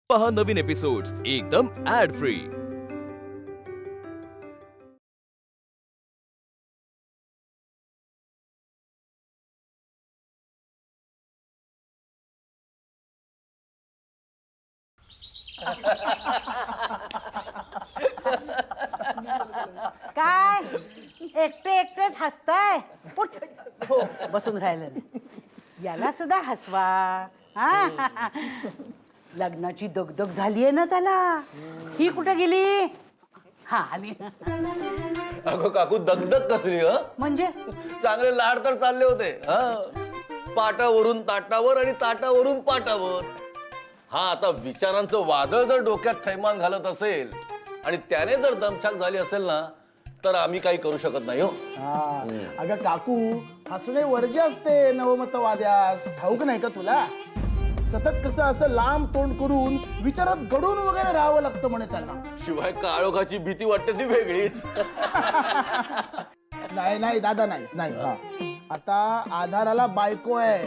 पहा नवीन एपिसोड्स एकदम add free. काय एकटे एकटेच हसताय? उठ. हो, बसून राहिलं नाही. याला सुद्धा हसवा. हा? लग्नाची दगदग झालीये ना त्याला. ही कुठे गेली? हा आली. अगं काकू दगदग कसली म्हणजे चांगले लाड तर चालले होते पाटावरून ताटावर आणि ताटावरून पाटावर. हा आता विचारांचं वादळ जर डोक्यात थैमान घालत असेल आणि त्याने जर दमछाक झाली असेल ना तर आम्ही काही करू शकत नाही हो. अगं काकू हसणे वर्ज्य असते नवमतवाद्यास. ठाऊक नाही का तुला? सतत कसं असं लांब तोंड करून विचारात गडून वगैरे राहावं लागतं म्हणे त्यांना. शिवाय काळोखाची भीती वाटते ती वेगळीच. नाही नाही दादा नाही नाही. आता आधाराला बायको आहे.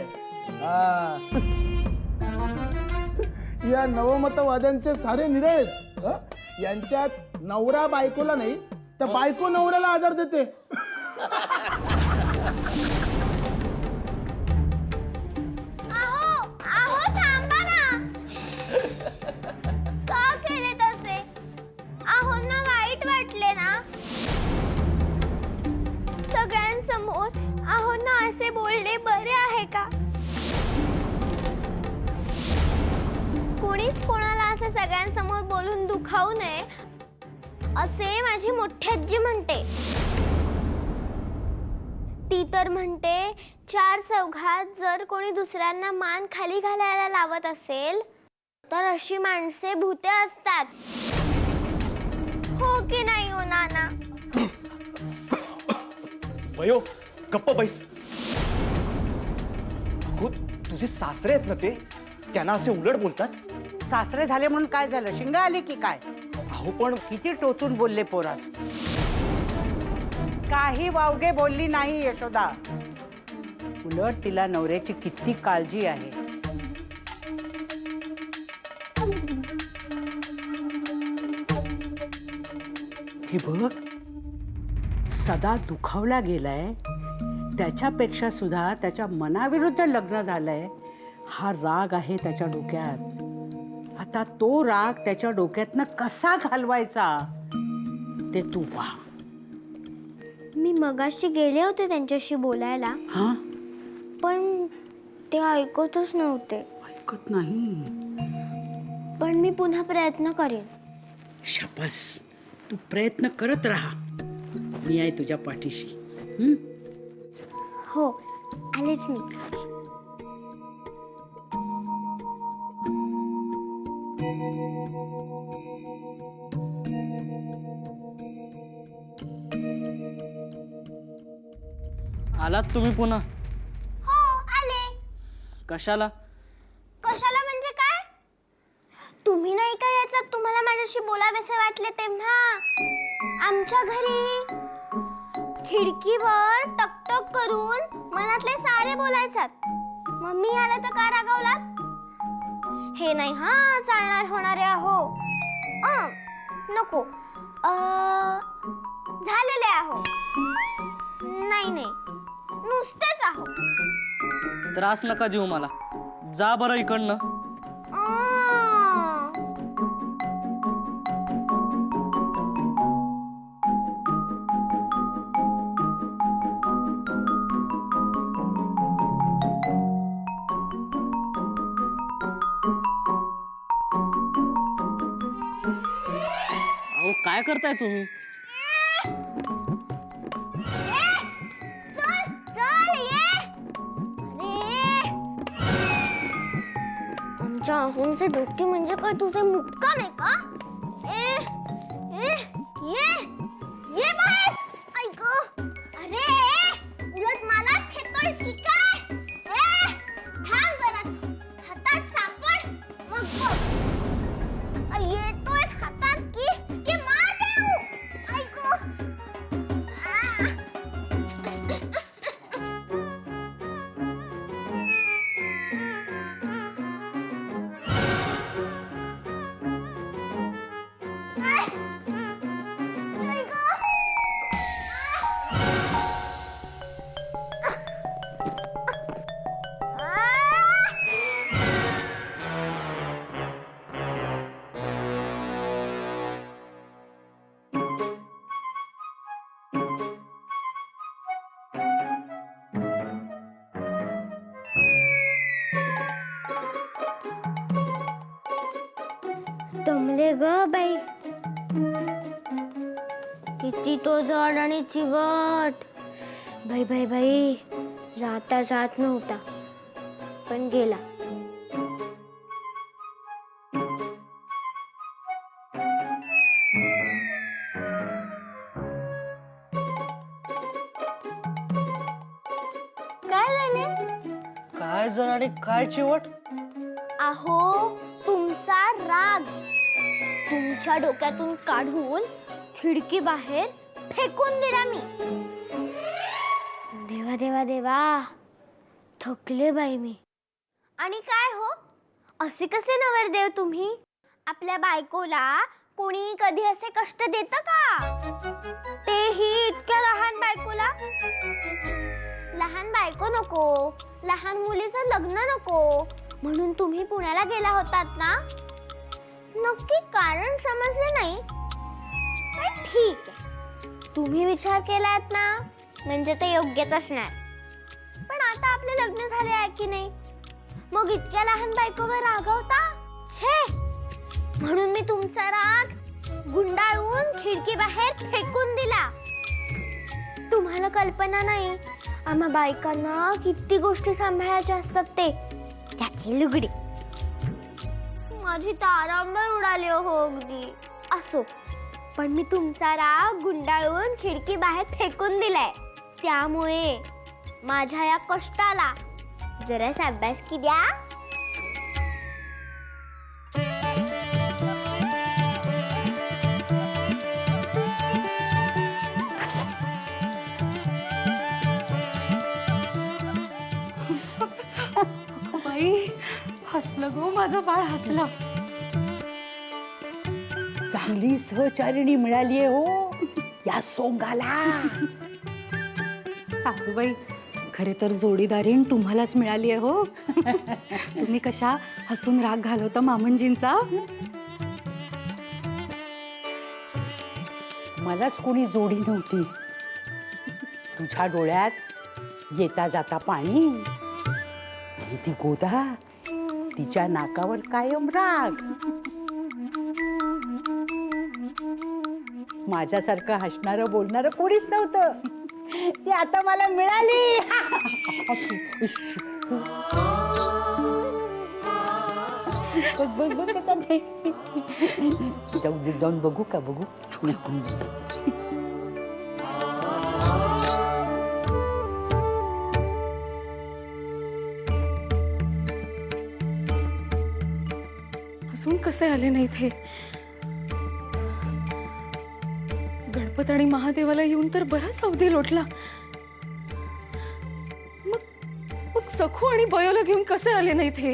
या नवमतवाद्यांचे सारे निरळेच. यांच्यात नवरा बायकोला नाही तर बायको नवऱ्याला आधार देते. सगळ्यांसमोर आहो ना असे बोलणे बरे आहे का? कोणीच कोणाला असे सगळ्यांसमोर बोलून दुखावू नये असे माझी मोठी आजी म्हणते. ती तर म्हणते चार चौघात जर कोणी दुसऱ्यांना मान खाली घालायला लावत असेल तर अशी माणसे भूते असतात. हो की नाही हो नाना? भयो गप्प बैस. अगो तुझे सासरे आहेत ना ते, त्यांना असे उलट बोलतात. सासरे झाले म्हणून काय झालं? शिंगा आली की काय? अहो पण किती टोचून बोलले पोरास. काही वावगे बोलली नाही यशोदा. उलट तिला नवऱ्याची किती काळजी आहे. हे बघ, सदा दुखावला गेलाय त्याच्यापेक्षा सुद्धा त्याच्या मनाविरुद्ध लग्न झालंय हा राग आहे त्याच्या डोक्यात. आता तो राग त्याच्या डोक्यातनं कसा घालवायचा ते तू पहा. मी मगाशी गेले होते त्यांच्याशी बोलायला. हा, पण ते ऐकतच नव्हते. ऐकत नाही? पण मी पुन्हा प्रयत्न करेन. शाबास, तू प्रयत्न करत राहा. मी आहे तुझ्या पाठीशी. हो, आलेच मी. आलात तुम्ही पुन्हा? हो आले. कशाला? कशाला म्हणजे काय? तुम्ही नाही का यायचं? तुम्हाला माझ्याशी बोलावेसे वाटले तेव्हा आमच्या घरी खिडकीवर टकटक करून मनातले सारे बोलायचात. मम्मी आले तर का रागावलात? हे नाही हा चालणार होणारे आहो. नको. झालेले आहो. नाही नाही, नुसतेच आहो. त्रास नका देऊ मला. जा बरं इकडनं. अहो काय करताय तुम्ही? आमच्या आहोंचे डोके म्हणजे काय तुझे मुक्काम आहे का? ये बाहेर. ऐक. अरे उलट मलाच खेळतोयस की काय? थांब जरा. हातात सापड मग बघ. येतोय हातात की मार देऊ. ऐक. दमले ग बाई. किती तो जड आणि चिवट. बाई बाई बाई, जाता जात नव्हता पण गेला. काय झाले? काय जड आणि काय चिवट? अहो, तुमचा राग तुमच्या डोक्यातून काढून खिडकी बाहेर फेकून दिला मी. देवा देवा देवा, थकले बाई मी. आणि काय हो, असे कसे नवरदेव तुम्ही? आपल्या बायकोला कोणी कधी असे कष्ट देतं का? तेही इतक्या लहान बायकोला. लहान बायको नको, लहान मुलीचं लग्न नको म्हणून तुम्ही पुण्याला गेला होतात ना? नक्की कारण समजलं नाही, पण ठीक आहे. तुम्ही विचार केलात ना, म्हणजे ते योग्यच असणार. पण आता आपले लग्न झाले आहे की नाही, मग इतक्या लहान बायकोवर रागवता? छे, म्हणून मी तुमचा राग गुंडाळून खिडकी बाहेर फेकून दिला. तुम्हाला कल्पना नाही, आम्हा बायकांना किती गोष्टी सांभाळायच्या असतात. ते त्याची लुगडी. माझी तारांबर उडाली हो अगदी. असो, पण मी तुमचा राग गुंडाळून खिडकी बाहेर फेकून दिलाय. त्यामुळे माझ्या या कष्टाला जरा शाबासकी द्या. बाई, हसलं गो माझं बाळ, हसलं. चांगली सहचारिणी मिळालीये हो या सोंगाला. सासूबाई, खरे तर जोडीदारीण तुम्हालाच मिळाली आहे हो. तुम्ही कशा हसून राग घालवता मामनजींचा. मलाच कोणी जोडी नव्हती. तुझ्या डोळ्यात येता जाता पाणी आणि ती गोदा, तिच्या नाकावर कायम राग. माझ्यासारखं हसणारं बोलणारं कोणीच नव्हतं. ती आता मला मिळाली. बघ बघ बघ, जाऊन बघू का? बघू. हसून कसे आले नाहीत हे? गणपत आणि महादेवाला येऊन तर बराच अवधी लोटला. मग सखू आणि बयोला घेऊन कसे आले नाहीत हे?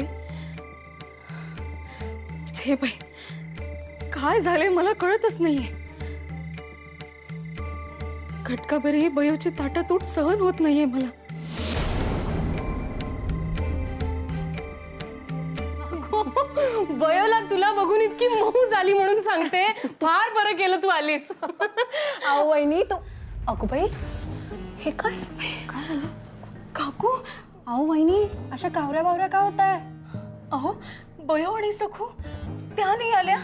छे बाई, काय झाले मला कळतच नाहीये. घटकाभरही बयोची ताटातूट सहन होत नाहीये मला. बयोला तुला बघून इतकी मऊ झाली म्हणून सांगते. फार बरं केलं तू आलीस. अहो वहिनी, तू अगो बाई, हे काय काय झालं? काकू, अहो वहिनी, अशा कावऱ्या बावऱ्या का होत आहे? अहो बयो आणि सखू त्या नाही आल्या.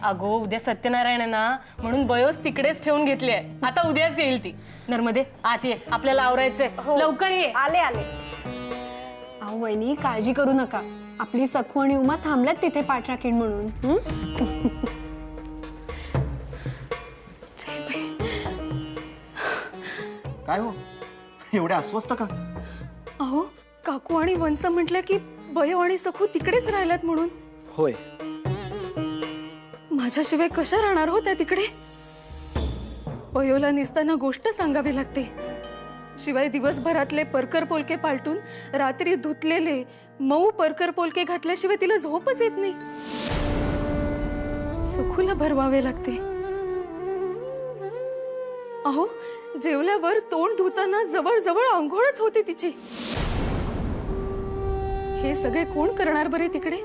अगो, उद्या सत्यनारायण आहे ना, म्हणून बयोस तिकडेच ठेवून घेतली आहे. आता उद्याच येईल ती. नर्मदे, आत ये, आपल्याला आवरायचंय. लवकर ये. आले आले. अहो वहिनी, काळजी करू नका. आपली सखू आणि उमा थांबल्यात तिथे पाठराखीण म्हणून. काय हो, एवढे अस्वस्थ का? अहो, काकू आणि वंस म्हटलं की बयो आणि सखू तिकडेच राहिल्यात म्हणून. होय, माझ्याशिवाय कशा राहणार हो त्या तिकडे? बयोला निसताना गोष्ट सांगावी लागते. शिवाय दिवसभरातले परकर पोलके पालटून रात्री धुतलेले मऊ परकर पोलके घातल्याशिवाय तिला झोपच येत नाही. सखूला भरवावे लागते. अहो, जेवल्यावर तोंड धुताना जवळ आंघोळच होते तिची. हे सगळे कोण करणार बरे तिकडे?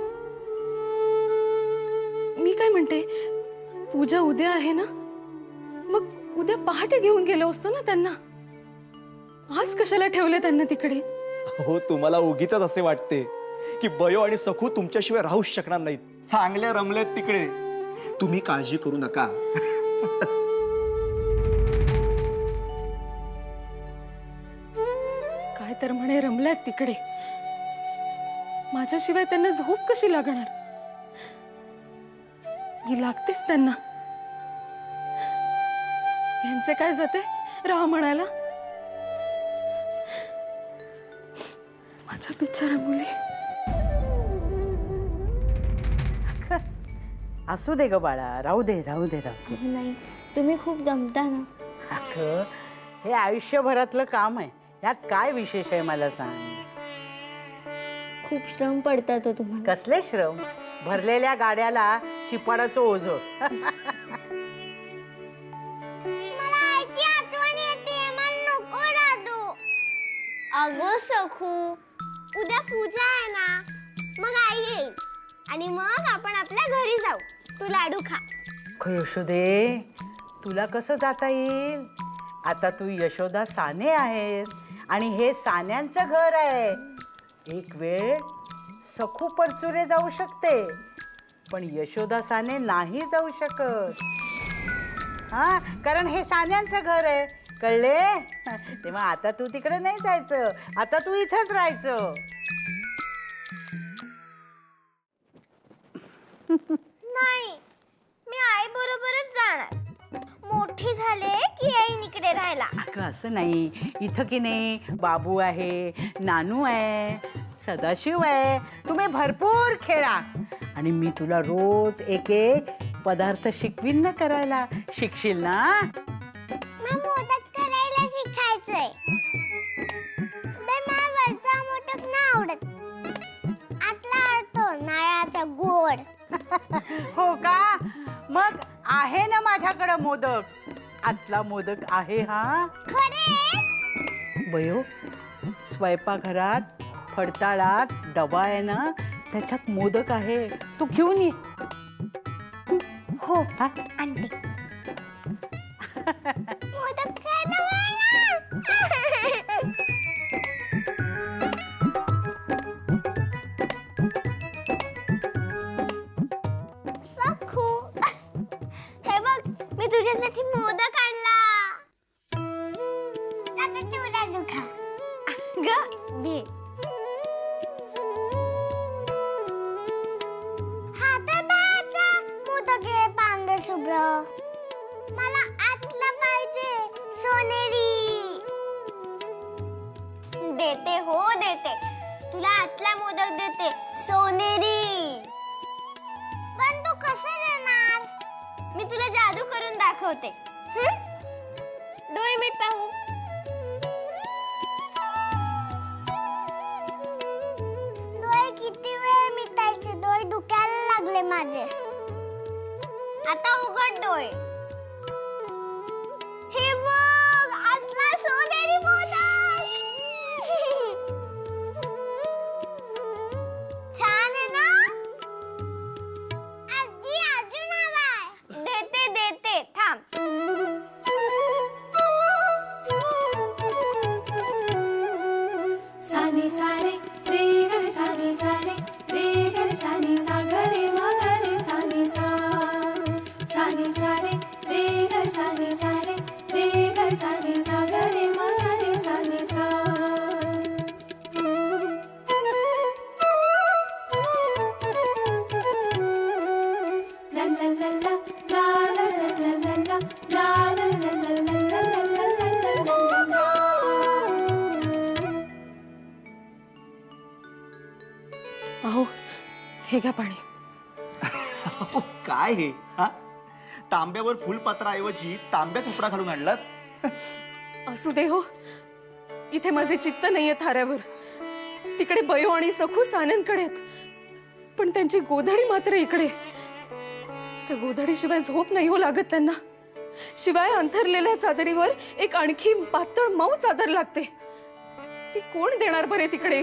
मी काय म्हणते, पूजा उद्या आहे ना, मग उद्या पहाटे घेऊन गेलो असतो ना त्यांना. आज कशाला ठेवले त्यांना तिकडे? हो, तुम्हाला उगीच असे वाटते की बयो आणि सखू तुमच्याशिवाय राहूच शकणार नाहीत. चांगले रमलेत तिकडे, तुम्ही काळजी करू नका. काय तर म्हणे रमल्यात तिकडे. माझ्याशिवाय त्यांना झोप कशी लागणार? ही लागतेच त्यांना. यांचे काय जाते राह म्हणायला. माझ्या बिचाऱ्या मुली. असू दे ग बाळा, राहू दे राहू दे राहू दे. नाही, तुम्ही खूप दमता ना. अगं, हे आयुष्यभरातलं काम आहे, यात काय विशेष आहे मला सांग. खूप श्रम पडतात तुम्हाला. कसले श्रम? भरलेल्या गाड्याला चिपाडाचं ओझ. अगं सखू, उद्या पूजा आहे ना, मग आई येईल आणि मग आपण आपल्या घरी जाऊ. तू लाडू खा. यशोदे, तुला कसं जाता येईल? आता तू यशोदा साने आहेस आणि हे सान्यांचं घर आहे. एक वेळ सखू परचुरे जाऊ शकते, पण यशोदा साने नाही जाऊ शकत. हा, कारण हे सान्यांचं घर आहे, कळले? तेव्हा आता तू तिकडे नाही जायचं, आता तू इथंच राहायचं. नाही, मी आई बरोबरच जाणार. मोठी झाले की येईन इकडे राहायला. अगं असं नाही, इथं की नाही बाबू आहे, नानू आहे, सदाशिव आहे, तुम्ही भरपूर खेळा आणि मी तुला रोज एक एक पदार्थ शिकवीन ना करायला. शिकशील ना? मोदक करायला शिकायचंय. मला वरचा मोदक नाही आवडत, आतला आवडतो, नारळाचा गोड. हो का? मग आहे ना माझ्याकडं मोदक. आतला मोदक आहे. हा खरे बयो, स्वयंपाकघरात फडताळात डबा आहे ना, त्याच्यात मोदक आहे, तू घेऊन ये. हो, आणते. मोदक खायला सखू, हे बघ, मी तुझ्यासाठी मोदक आणला. आता तुला दुखा ग घे. मोदक आहे पांढरं शुभ्र. मला आतला पाहिजे, सोनेरी. देते हो देते, तुला आतला मोदक देते, सोनेरी. पण तू कसं देणार? मी तुला जादू करून दाखवते. डोळे मीठ पाहू. डोळे किती वेळ मिटायचे? डोळे दुखायला लागले माझे. आता उघड डोळे. हे बघ, आतला सोनेरी मोदक. छान आहे ना? आजी अजून हवाय. देते देते, थांब. सानी सारे रे ग सानी सारे रे ग सानी सा ग रे म ग रे सानी सा. सानी सारे रे ग सानी सारे रे ग सानी सा ग रे म ग रे सानी सा. ला ला ला ला ला ला ला ला ला ला ला ला ला ला ला. अहो, हे घ्या पाणी. अहो, काय हे? हा, तांब्यावर फुलपात्राऐवजी तांब्यात उपडा घालून आणलात. असू दे हो, इथे माझे चित्त नाहीये थाऱ्यावर. तिकडे बयो आणि सखू सान्यांकडे आहेत, पण त्यांची गोधडी मात्र इकडे. त्या गोधडीशिवाय झोप नाही हो लागत त्यांना. शिवाय अंथरलेल्या चादरीवर एक आणखी पातळ मऊ चादर लागते. ती कोण देणार बरे तिकडे?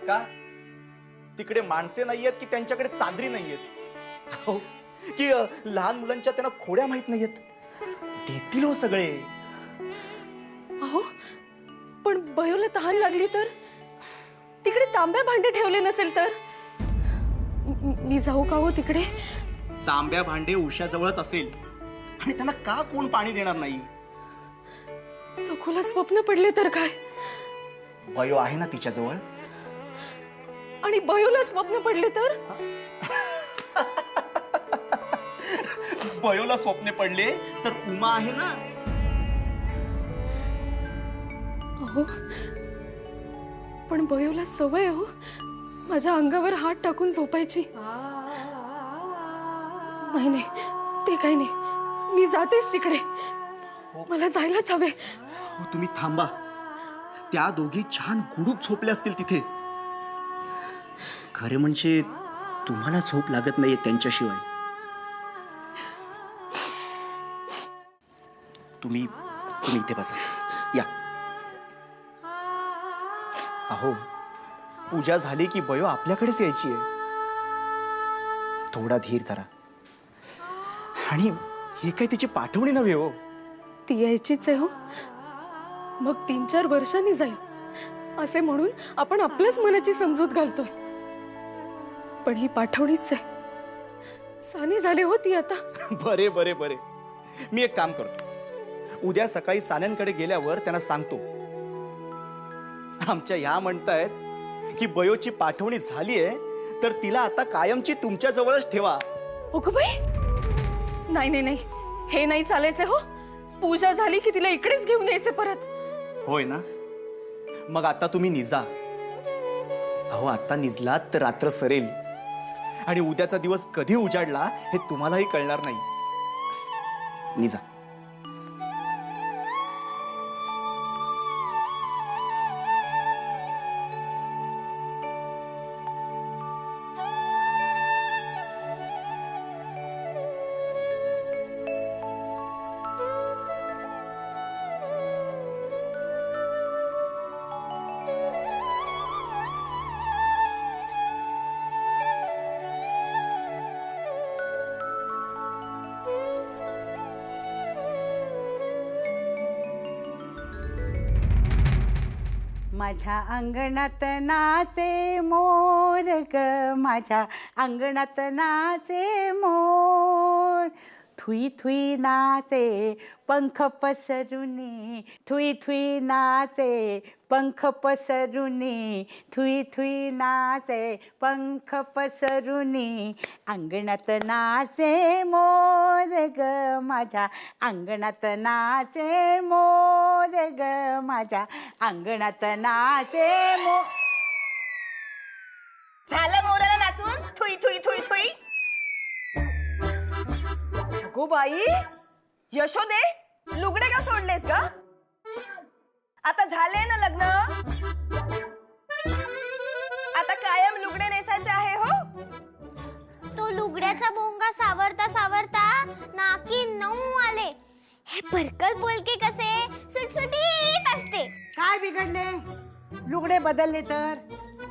का तिकडे माणसे नाहीयेत की त्यांच्याकडे चादरी नाहीयेत? अहो, की लहान मुलांच्या त्यांना खोड्या माहित नाहीयेत? देतील हो सगळे. अहो, पण बयोला तहान लागली तर? तिकडे तांब्या भांडे ठेवले नसेल तर? मी जाऊ का हो तिकडे? तांब्या भांडे उशाजवळच असेल आणि त्यांना का कोण पाणी देणार नाही? सखूला स्वप्न पडले तर काय? बयो आहे ना तिच्याजवळ. आणि बयोला स्वप्न पडले तर? बयोला स्वप्ने पडले तर उमा आहे ना. अहो पण बयोला सवय हो माझ्या अंगावर हात टाकून झोपायची. नाही नाही ते काही नाही, मी जातेच तिकडे. मला जायलाच हवे. तुम्ही थांबा. त्या दोघी छान गुडूप झोपल्या असतील तिथे. खरे म्हणजे तुम्हाला झोप लागत नाहीये त्यांच्याशिवाय. तुम्ही इथे बसा. या. अहो पूजा झाली की बयो आपल्याकडेच यायची आहे. थोडा धीर धरा. आणि ही काही तिची पाठवणी नव्हे हो. ती यायचीच आहे हो. मग 3-4 वर्षांनी जाईल असे म्हणून आपण आपल्याच मनाची समजूत घालतोय. पण ही पाठवणीच आहे. सानी झाली होती आता. बरे बरे बरे. मी एक काम करतो. उद्या सकाळी सान्यांकडे गेल्यावर त्यांना सांगतो. आमच्या ह्या म्हणतायत की बयोची पाठवणी झालीये तर तिला आता कायमची तुमच्या जवळच ठेवा. ओके बाई, नाही नाही नाही, हे नाही चालायचं हो. पूजा झाली की तिला इकडेच घेऊन यायचे परत. होय ना. मग आता तुम्ही निजा. अहो आता निजलात तर रात्र सरेल आणि उद्याचा दिवस कधी उजाडला हे तुम्हालाही कळणार नाही. निजा. माझ्या अंगणात नाचे मोर ग, माझ्या अंगणात नाचे मोर. थुई थुई नाचे पंख पसरुनी, थुई थुई नाचे पंख पसरुनी, थुई थुई नाचे पंख पसरुनी. अंगणात नाचे मोर ग, माझ्या अंगणात नाचे मोर ग, माझ्या अंगणात नाचे मोर. झालं मोराला नाचून? Thuy Thuy Thuy Thuy. Go by, यशोदे लुगडे का सोडलेस ग? आता झाले ना लग्न. आता कायम लुगडे नेसायचे आहे हो. तो लुगड्याचा बोंगा सावरता सावरता नाकी 9 आले. हे भरकल बोलके कसे सुटसुटीत असते. काय बिघडले? लुगडे बदलले तर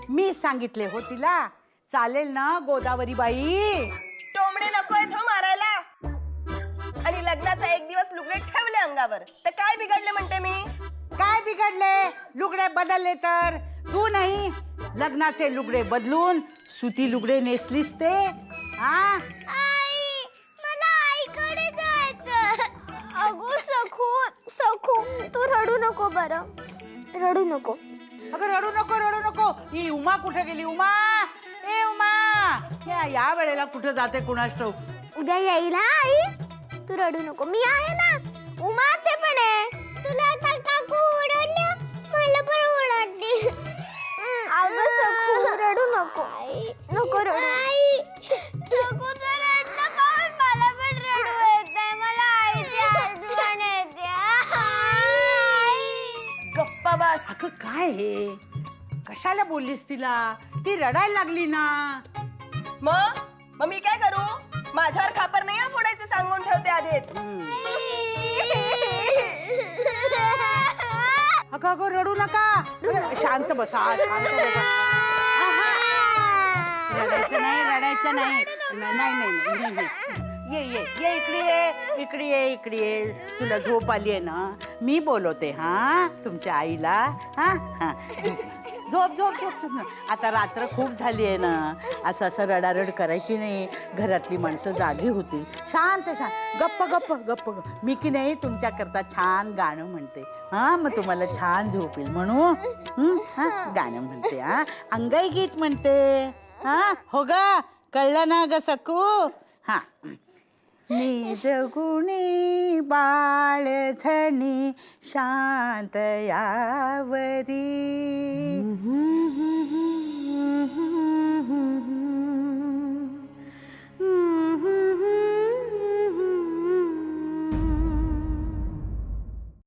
मी सांगितले हो तिला. चालेल ना गोदावरी बाई? टोमणे नकोय हो मारायला. आणि लग्नाचा एक दिवस लुगडे ठेवले अंगावर तर काय बिघडले म्हणते मी? काय बिघडले? लुगडे बदलले तर तू नाही लग्नाचे लुगडे बदलून सुती लुगडे नेसलीस ते. हा आई, मला आईकडे जायचं. अगो सखू सखू तू रडू नको बरं, रडू नको. अगं रडू नको रडू नको. ही उमा कुठे गेली? उमा, ए उमा, या वेळेला कुठं जाते कुणास ठाऊक. उद्या येईल हा आई. तू रडू नको, मी आहे ना. उमा ते पण आहे. तुला आता काकू उडवलं, मला पण उडवली. अगं सखू रडू नको. नको रडू. सखू तर रडलं का? मला पण रडू येतंय. मला आईची आठवण येते. गप्पा बस. अगं काय हे? कशाला बोललीस तिला? ती रडायला लागली ना. मग मी काय करू? माझ्यावर खापर नाही फोडायचं सांगून ठेवते आधीच. अगं अगं रडू नका. शांत बसा, शांत बसा. रडायचं नाही, रडायचं नाही. नाही नाही नाही. ये ये ये इकडे ये, इकडे ये, इकडे ये. तुला झोप आली आहे ना? मी बोलवते हा तुमच्या आईला. हा हा झोप झोप झोप झोप. आता रात्र खूप झाली आहे ना, असं रडारड करायची नाही. घरातली माणसं जागी होतील. शांत शांत गप्प गप्प गप्प. मी की नाही तुमच्याकरता छान गाणं म्हणते. हा मग तुम्हाला छान झोप येईल म्हणू. हा गाणं म्हणते. हा अंगाई गीत म्हणते. हा हो ग, कळलं ना ग सकू. हा निज गुणी बाळ झणी शांत यावरी.